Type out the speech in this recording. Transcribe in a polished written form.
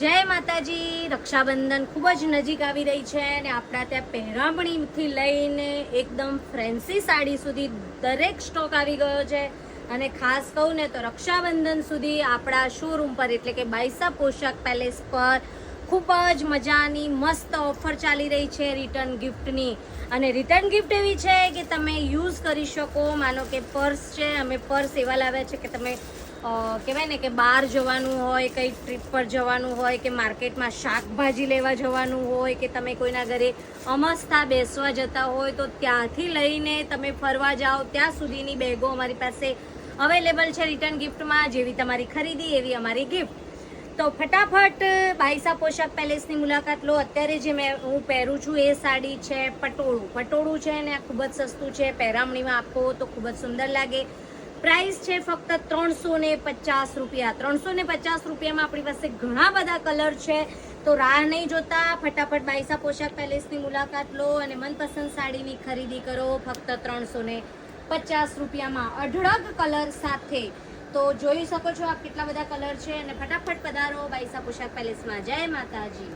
જય માતાજી। રક્ષાબંધન ખૂબ જ નજીક આવી રહી છે અને આપણા ત્યાં પહેરામણીથી લઈને એકદમ ફેન્સી સાડી સુધી દરેક સ્ટોક આવી ગયો છે। અને ખાસ કહું ને તો રક્ષાબંધન સુધી આપણા શોરૂમ પર એટલે કે બાયસા પોશાક પેલેસ પર ખૂબ જ મજાની મસ્ત ઓફર ચાલી રહી છે રિટર્ન ગિફ્ટની। અને રિટર્ન ગિફ્ટ એવી છે કે તમે યુઝ કરી શકો। માનો કે પર્સ છે, અમે પર્સ એવા લાવ્યા છે કે તમે કહેવાય ને કે બહાર જવાનું હોય, કંઈ ટ્રીપ પર જવાનું હોય કે માર્કેટમાં શાકભાજી લેવા જવાનું હોય કે તમે કોઈના ઘરે અમસ્તા બેસવા જતા હોય તો ત્યાંથી લઈને તમે ફરવા જાઓ ત્યાં સુધીની બેગો અમારી પાસે અવેલેબલ છે રિટર્ન ગિફ્ટમાં। જેવી તમારી ખરીદી એવી અમારી ગિફ્ટ। તો ફટાફટ બાયસા પોશાક પેલેસની મુલાકાત લો। અત્યારે જે હું પહેરું છું એ સાડી છે પટોળું છે ને આ ખૂબ જ સસ્તું છે। પહેરામણીમાં આપો તો ખૂબ જ સુંદર લાગે। પ્રાઇસ છે ફક્ત 350 રૂપિયા। 350 રૂપિયામાં આપણી પાસે ઘણા બધા કલર છે। તો રાહ નહીં જોતા, ફટાફટ બાયસા પોશાક પેલેસની મુલાકાત લો અને મનપસંદ સાડીની ખરીદી કરો ફક્ત 350 રૂપિયામાં અઢળક કલર સાથે। તો જોઈ શકો છો આપ કેટલા બધા કલર છે અને ફટાફટ પધારો બાયસા પોશાક પેલેસમાં। જય માતાજી।